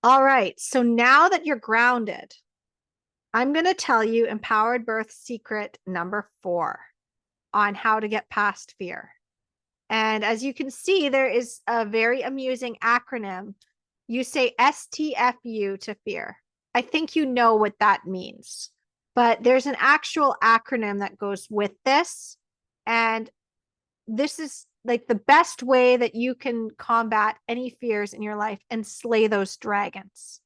All right. So now that you're grounded, I'm going to tell you empowered birth secret number 4 on how to get past fear. And as you can see, there is a very amusing acronym. You say STFU to fear. I think you know what that means, but there's an actual acronym that goes with this. And this is like the best way that you can combat any fears in your life and slay those dragons.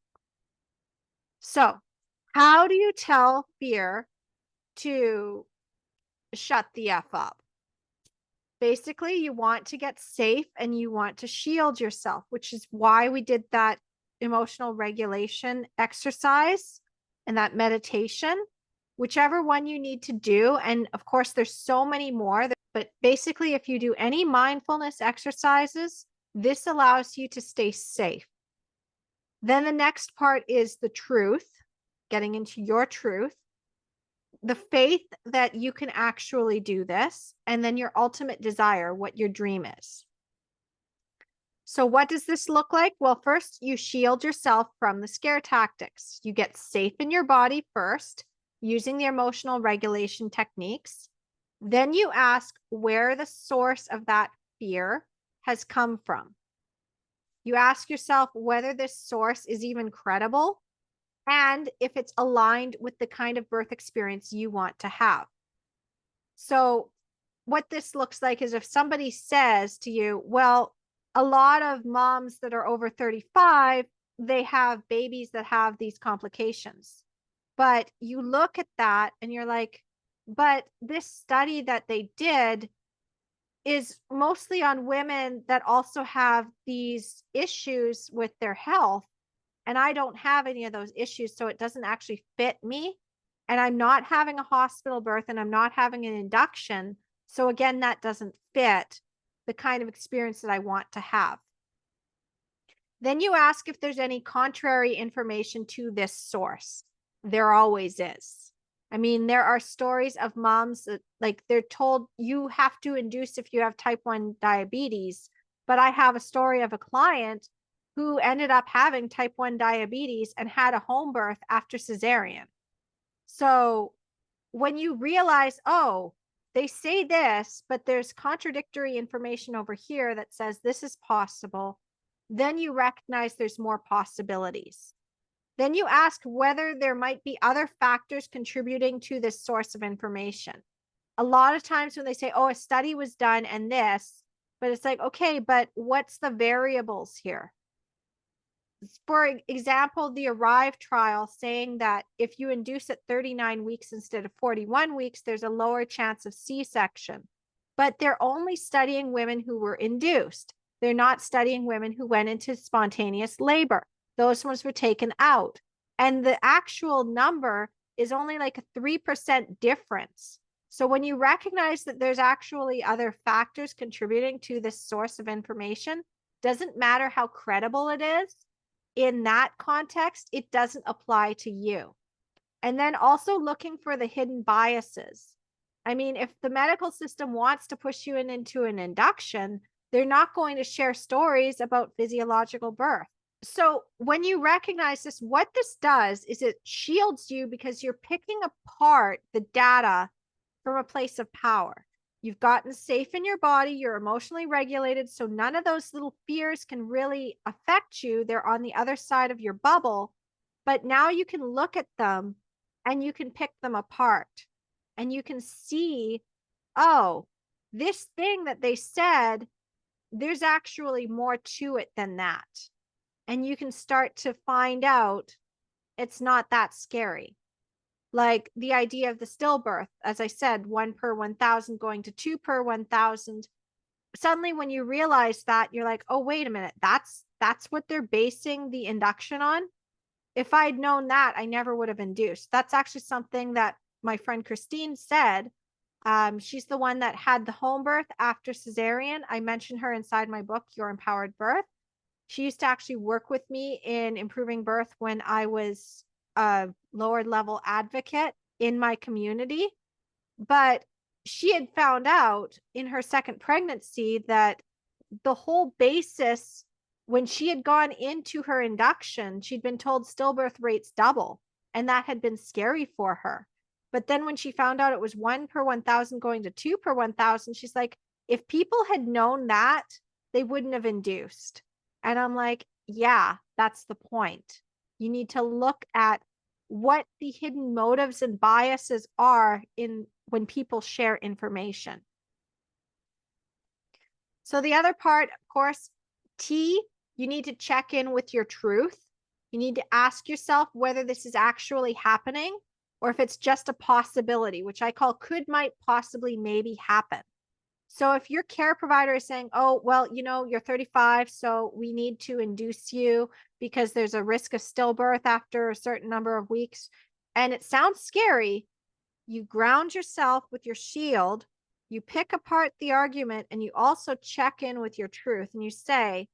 So, how do you tell fear to shut the F up? Basically, you want to get safe and you want to shield yourself, which is why we did that emotional regulation exercise and that meditation, whichever one you need to do. And of course, there's so many more, but basically, if you do any mindfulness exercises, this allows you to stay safe. Then the next part is the truth, getting into your truth, the faith that you can actually do this, and then your ultimate desire, what your dream is. So what does this look like? Well, first you shield yourself from the scare tactics. You get safe in your body first using the emotional regulation techniques. Then you ask where the source of that fear has come from. You ask yourself whether this source is even credible and if it's aligned with the kind of birth experience you want to have. So what this looks like is if somebody says to you, well, a lot of moms that are over 35, they have babies that have these complications. But you look at that and you're like, but this study that they did is mostly on women that also have these issues with their health. And I don't have any of those issues. So it doesn't actually fit me. And I'm not having a hospital birth and I'm not having an induction. So again, that doesn't fit the kind of experience that I want to have. Then you ask if there's any contrary information to this source. There always is. I mean, there are stories of moms that, like, they're told you have to induce if you have type 1 diabetes. But I have a story of a client who ended up having type 1 diabetes and had a home birth after cesarean. So when you realize, oh, they say this, but there's contradictory information over here that says this is possible, then you recognize there's more possibilities. Then you ask whether there might be other factors contributing to this source of information. A lot of times when they say, oh, a study was done and this, but it's like, okay, but what's the variables here? For example, the ARRIVE trial saying that if you induce at 39 weeks instead of 41 weeks, there's a lower chance of C-section. But they're only studying women who were induced. They're not studying women who went into spontaneous labor. Those ones were taken out. And the actual number is only like a 3% difference. So when you recognize that there's actually other factors contributing to this source of information, doesn't matter how credible it is, in that context, it doesn't apply to you. And then also looking for the hidden biases. I mean, if the medical system wants to push you into an induction, they're not going to share stories about physiological birth. So when you recognize this, what this does is it shields you because you're picking apart the data from a place of power. You've gotten safe in your body. You're emotionally regulated. So none of those little fears can really affect you. They're on the other side of your bubble. But now you can look at them and you can pick them apart. And you can see, oh, this thing that they said, there's actually more to it than that. And you can start to find out it's not that scary. Like the idea of the stillbirth, as I said, 1 per 1,000 going to 2 per 1,000. Suddenly, when you realize that, you're like, oh, wait a minute, that's what they're basing the induction on. If I'd known that, I never would have induced. That's actually something that my friend Christine said. She's the one that had the home birth after cesarean. I mentioned her inside my book, Your Empowered Birth. She used to actually work with me in improving birth when I was a lower level advocate in my community. But she had found out in her second pregnancy that the whole basis when she had gone into her induction, she'd been told stillbirth rates double, and that had been scary for her. But then when she found out it was 1 per 1,000 going to 2 per 1,000, she's like, if people had known that, they wouldn't have induced. And I'm like, yeah, that's the point. You need to look at what the hidden motives and biases are in when people share information. So the other part, of course, T, you need to check in with your truth. You need to ask yourself whether this is actually happening or if it's just a possibility, which I call could, might, possibly, maybe happen. So if your care provider is saying, oh, well, you know, you're 35, so we need to induce you because there's a risk of stillbirth after a certain number of weeks, and it sounds scary, you ground yourself with your shield, you pick apart the argument, and you also check in with your truth, and you say,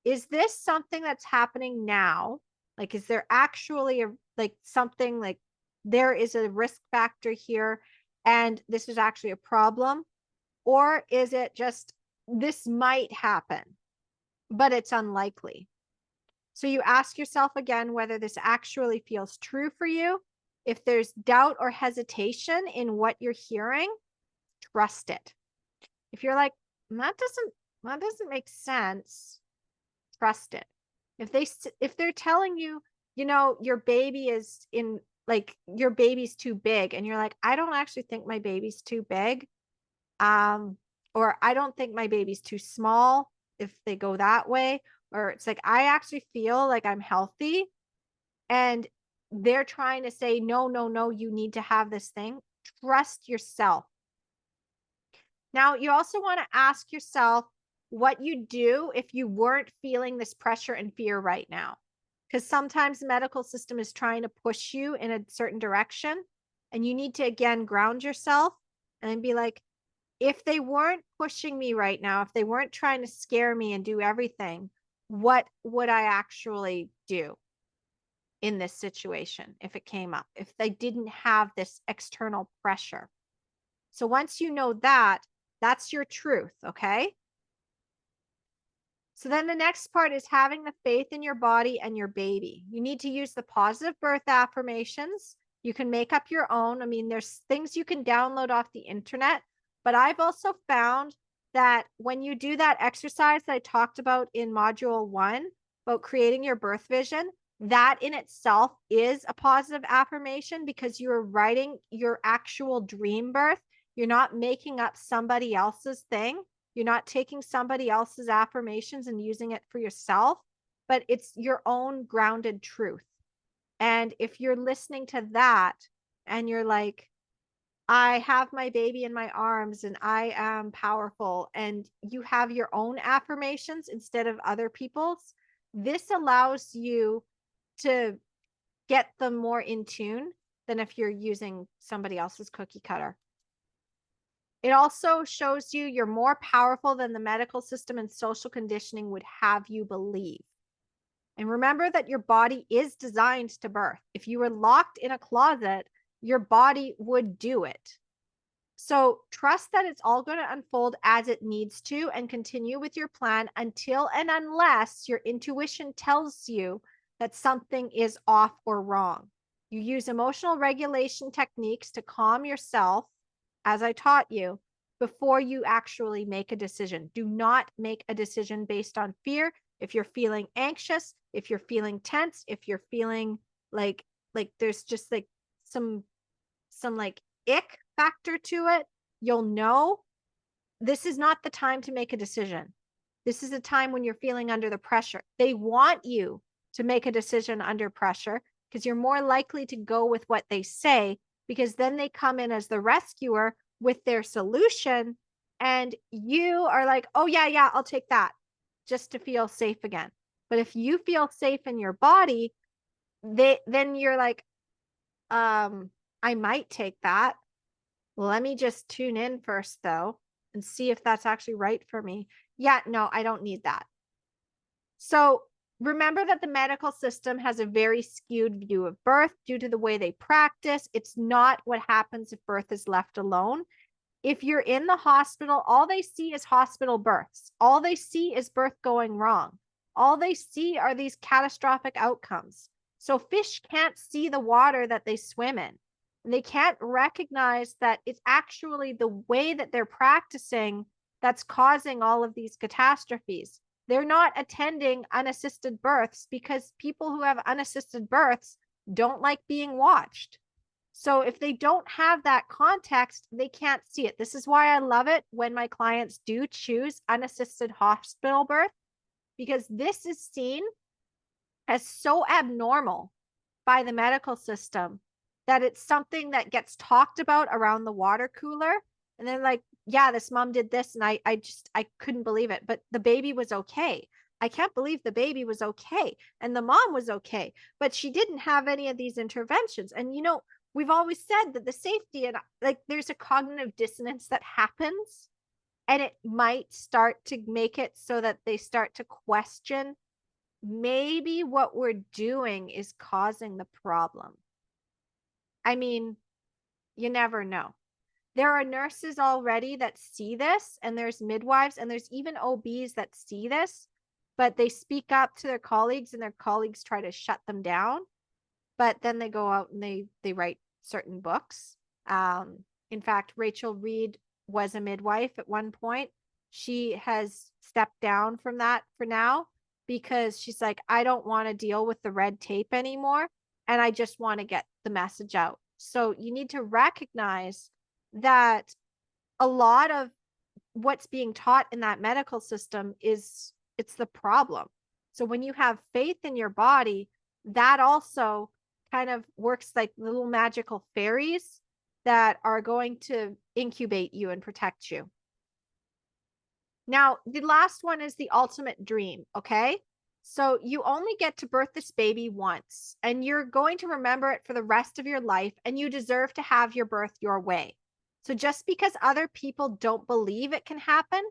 is this something that's happening now? Like, is there actually something like there is a risk factor here and this is actually a problem? Or is it just this might happen, but it's unlikely? So you ask yourself again whether this actually feels true for you. If there's doubt or hesitation in what you're hearing, trust it. If you're like, that doesn't make sense, trust it. If they're telling you, you know, your baby is in, like, your baby's too big, and you're like, I don't actually think my baby's too big, or I don't think my baby's too small, if they go that way, or it's like, I actually feel like I'm healthy, and they're trying to say, no, no, no, you need to have this thing. Trust yourself. Now, you also want to ask yourself what you do if you weren't feeling this pressure and fear right now. Because sometimes the medical system is trying to push you in a certain direction, and you need to, again, ground yourself and be like, if they weren't pushing me right now, if they weren't trying to scare me and do everything, what would I actually do in this situation if it came up, if they didn't have this external pressure? So once you know that, that's your truth, okay? So then the next part is having the faith in your body and your baby. You need to use the positive birth affirmations. You can make up your own. I mean, there's things you can download off the internet, but I've also found that when you do that exercise that I talked about in module 1 about creating your birth vision, that in itself is a positive affirmation because you're writing your actual dream birth. You're not making up somebody else's thing. You're not taking somebody else's affirmations and using it for yourself, but it's your own grounded truth. And if you're listening to that and you're like, I have my baby in my arms and I am powerful, and you have your own affirmations instead of other people's, this allows you to get them more in tune than if you're using somebody else's cookie cutter. It also shows you're more powerful than the medical system and social conditioning would have you believe. And remember that your body is designed to birth. If you were locked in a closet, your body would do it. So trust that it's all going to unfold as it needs to, and continue with your plan until and unless your intuition tells you that something is off or wrong. You use emotional regulation techniques to calm yourself, as I taught you, before you actually make a decision. Do not make a decision based on fear. If you're feeling anxious, if you're feeling tense, if you're feeling like there's just like some like ick factor to it, you'll know this is not the time to make a decision. This is a time when you're feeling under the pressure. They want you to make a decision under pressure because you're more likely to go with what they say, because then they come in as the rescuer with their solution, and you are like, oh yeah, I'll take that, just to feel safe again. But if you feel safe in your body, then you're like, I might take that. Let me just tune in first though and see if that's actually right for me. Yeah, no, I don't need that. So remember that the medical system has a very skewed view of birth due to the way they practice. It's not what happens if birth is left alone. If you're in the hospital, all they see is hospital births. All they see is birth going wrong. All they see are these catastrophic outcomes. So fish can't see the water that they swim in. And they can't recognize that it's actually the way that they're practicing that's causing all of these catastrophes. They're not attending unassisted births because people who have unassisted births don't like being watched. So if they don't have that context, they can't see it. This is why I love it when my clients do choose unassisted hospital birth, because this is seen as so abnormal by the medical system that it's something that gets talked about around the water cooler. And they're like, yeah, this mom did this. And I couldn't believe it, but the baby was okay. I can't believe the baby was okay. And the mom was okay, but she didn't have any of these interventions. And, you know, we've always said that the safety and like there's a cognitive dissonance that happens, and it might start to make it so that they start to question maybe what we're doing is causing the problem. I mean, you never know. There are nurses already that see this, and there's midwives, and there's even OBs that see this, but they speak up to their colleagues and their colleagues try to shut them down. But then they go out and they write certain books. In fact, Rachel Reed was a midwife at one point. She has stepped down from that for now because she's like, I don't want to deal with the red tape anymore, and I just want to get the message out. So you need to recognize that a lot of what's being taught in that medical system it's the problem. So when you have faith in your body, that also kind of works like little magical fairies that are going to incubate you and protect you. Now, the last one is the ultimate dream, okay? So you only get to birth this baby once, and you're going to remember it for the rest of your life, and you deserve to have your birth your way. So just because other people don't believe it can happen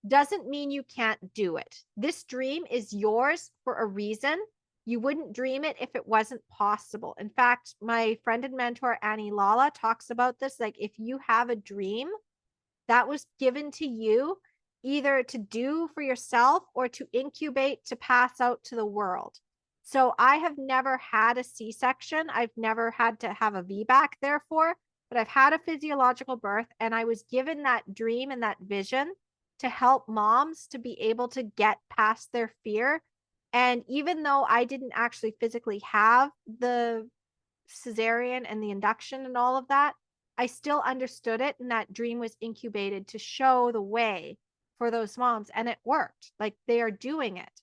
doesn't mean you can't do it. This dream is yours for a reason. You wouldn't dream it if it wasn't possible. In fact, my friend and mentor, Annie Lala, talks about this. Like, if you have a dream that was given to you, either to do for yourself or to incubate to pass out to the world. So I have never had a C-section. I've never had to have a VBAC, therefore, but I've had a physiological birth, and I was given that dream and that vision to help moms to be able to get past their fear. And even though I didn't actually physically have the cesarean and the induction and all of that, I still understood it, and that dream was incubated to show the way for those moms, and it worked. Like, they are doing it.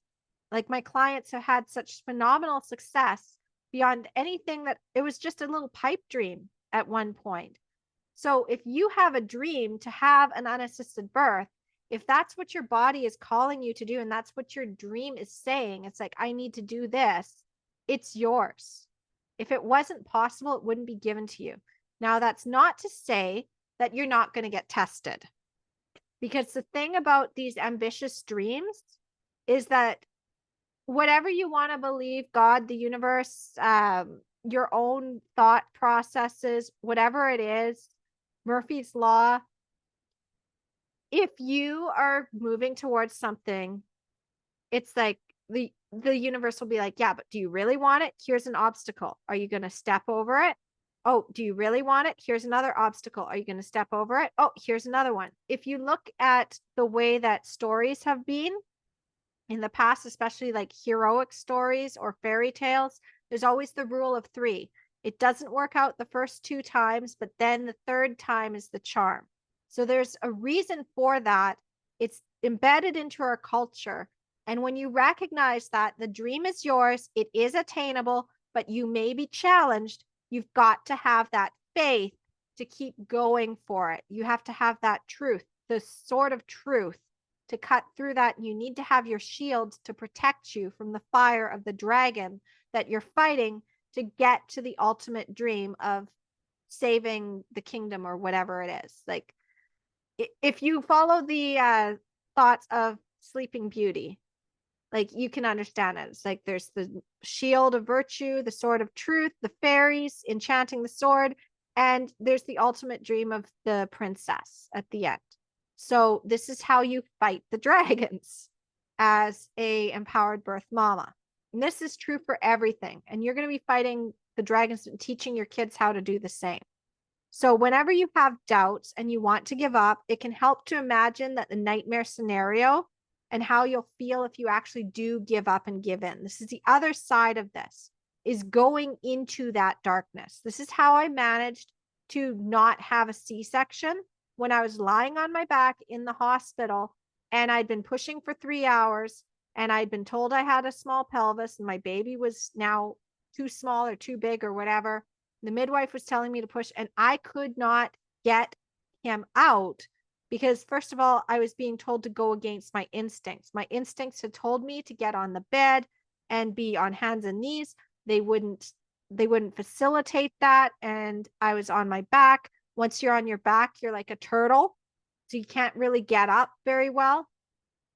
Like, my clients have had such phenomenal success beyond anything that it was just a little pipe dream at one point. So if you have a dream to have an unassisted birth, if that's what your body is calling you to do, and that's what your dream is saying, it's like, I need to do this, it's yours. If it wasn't possible, it wouldn't be given to you. Now, that's not to say that you're not going to get tested. Because the thing about these ambitious dreams is that whatever you want to believe, God, the universe, your own thought processes, whatever it is, Murphy's Law, if you are moving towards something, it's like the universe will be like, yeah, but do you really want it? Here's an obstacle. Are you going to step over it? Oh, do you really want it? Here's another obstacle. Are you going to step over it? Oh, here's another one. If you look at the way that stories have been in the past, especially like heroic stories or fairy tales, there's always the rule of 3. It doesn't work out the first 2 times, but then the 3rd time is the charm. So there's a reason for that. It's embedded into our culture. And when you recognize that the dream is yours, it is attainable, but you may be challenged, you've got to have that faith to keep going for it. You have to have that truth, the sort of truth to cut through that. You need to have your shield to protect you from the fire of the dragon that you're fighting to get to the ultimate dream of saving the kingdom or whatever it is. Like, if you follow the thoughts of Sleeping Beauty, like, you can understand it. It's like there's the shield of virtue, the sword of truth, the fairies enchanting the sword, and there's the ultimate dream of the princess at the end. So this is how you fight the dragons. as a empowered birth mama. And this is true for everything. And you're going to be fighting the dragons and teaching your kids how to do the same. So whenever you have doubts and you want to give up, it can help to imagine that the nightmare scenario and how you'll feel if you actually do give up and give in. This is the other side of this, is going into that darkness. This is how I managed to not have a C-section when I was lying on my back in the hospital and I'd been pushing for 3 hours and I'd been told I had a small pelvis and my baby was now too small or too big or whatever. The midwife was telling me to push and I could not get him out because, first of all, I was being told to go against my instincts. My instincts had told me to get on the bed and be on hands and knees. They wouldn't facilitate that. And I was on my back. Once you're on your back, you're like a turtle. So you can't really get up very well.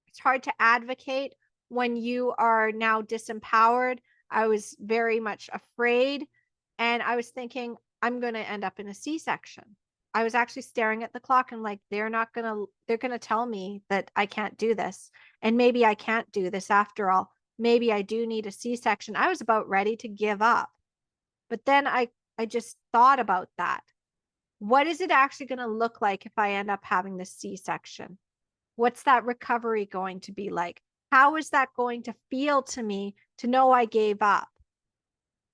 It's hard to advocate when you are now disempowered. I was very much afraid. And I was thinking, I'm going to end up in a C-section. I was actually staring at the clock and like, they're going to tell me that I can't do this. And maybe I can't do this after all. Maybe I do need a C-section. I was about ready to give up. But then I just thought about that. What is it actually going to look like if I end up having this C-section? What's that recovery going to be like? How is that going to feel to me to know I gave up?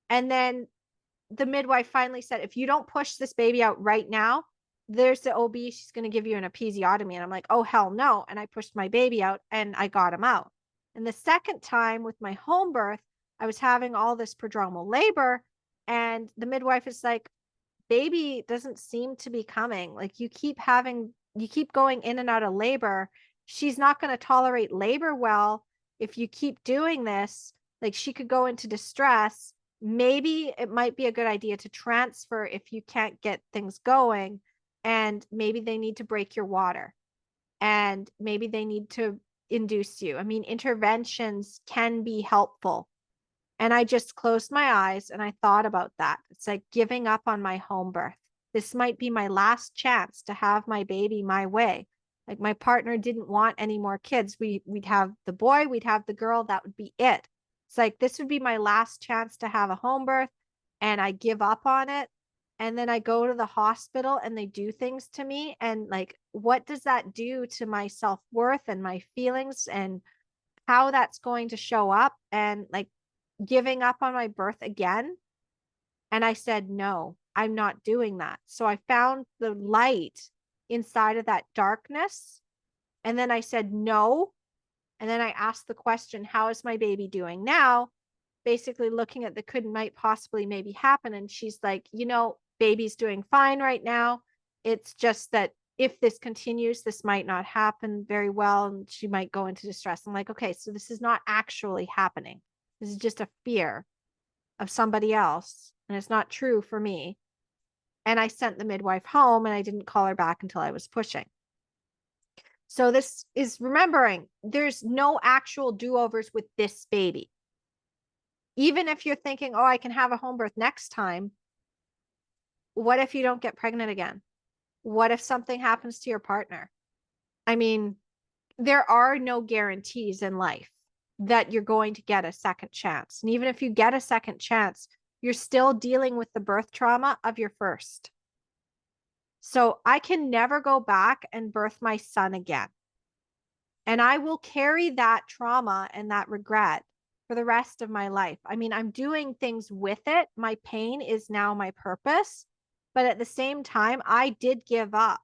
And then the midwife finally said, if you don't push this baby out right now, there's the OB, she's going to give you an episiotomy. And I'm like, oh, hell no. And I pushed my baby out and I got him out. And the second time with my home birth, I was having all this prodromal labor. And the midwife is like, baby doesn't seem to be coming. Like you keep going in and out of labor. She's not going to tolerate labor well if you keep doing this. Like she could go into distress. Maybe it might be a good idea to transfer if you can't get things going. And maybe they need to break your water. And maybe they need to induce you. I mean, interventions can be helpful. And I just closed my eyes and I thought about that. It's like giving up on my home birth. This might be my last chance to have my baby my way. Like my partner didn't want any more kids. We'd have the boy, we'd have the girl, that would be it. It's like, this would be my last chance to have a home birth and I give up on it. And then I go to the hospital and they do things to me. And like, what does that do to my self-worth and my feelings and how that's going to show up? And like, giving up on my birth again. And I said, no, I'm not doing that. So I found the light inside of that darkness. And then I said, no. And then I asked the question, how is my baby doing now? Basically looking at the might possibly maybe happen. And she's like, baby's doing fine right now. It's just that if this continues, this might not happen very well. And she might go into distress. I'm like, okay, so this is not actually happening. This is just a fear of somebody else. And it's not true for me. And I sent the midwife home and I didn't call her back until I was pushing. So this is remembering there's no actual do-overs with this baby. Even if you're thinking, oh, I can have a home birth next time. What if you don't get pregnant again? What if something happens to your partner? I mean, there are no guarantees in life that you're going to get a second chance. And even if you get a second chance, you're still dealing with the birth trauma of your first. So I can never go back and birth my son again. And I will carry that trauma and that regret for the rest of my life. I mean, I'm doing things with it. My pain is now my purpose. But at the same time, I did give up.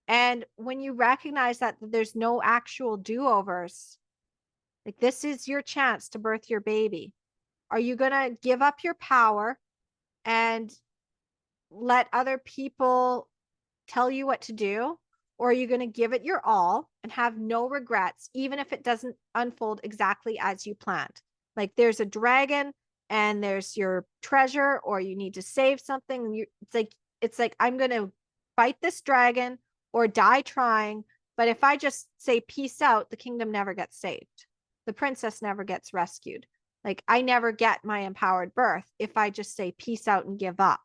And when you recognize that there's no actual do-overs, like this is your chance to birth your baby. Are you going to give up your power and let other people tell you what to do? Or are you going to give it your all and have no regrets, even if it doesn't unfold exactly as you planned? Like there's a dragon and there's your treasure, or you need to save something. It's like, I'm going to fight this dragon or die trying. But if I just say peace out, the kingdom never gets saved. The princess never gets rescued. Like I never get my empowered birth if I just say peace out and give up.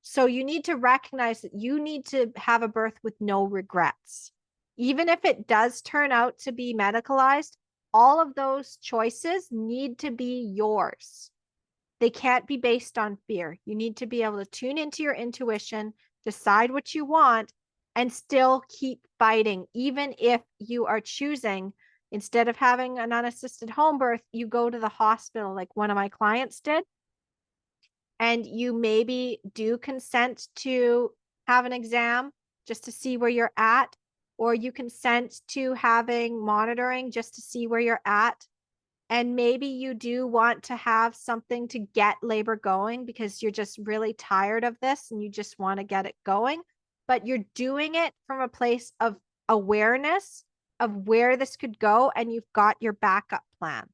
So you need to recognize that you need to have a birth with no regrets. even if it does turn out to be medicalized, all of those choices need to be yours. They can't be based on fear. You need to be able to tune into your intuition, decide what you want, and still keep fighting. Even if you are choosing, instead of having an unassisted home birth, you go to the hospital like one of my clients did, and you maybe do consent to have an exam just to see where you're at, or you consent to having monitoring just to see where you're at. And maybe you do want to have something to get labor going because you're just really tired of this and you just want to get it going. But you're doing it from a place of awareness of where this could go, and you've got your backup plan.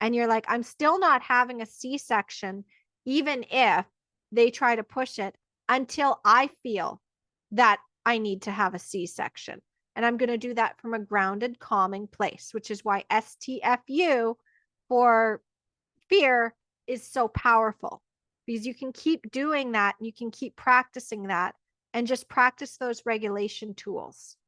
And you're like, I'm still not having a C-section, even if they try to push it, until I feel that I need to have a C-section. And I'm going to do that from a grounded, calming place, which is why STFU for fear is so powerful, because you can keep doing that and you can keep practicing that and just practice those regulation tools.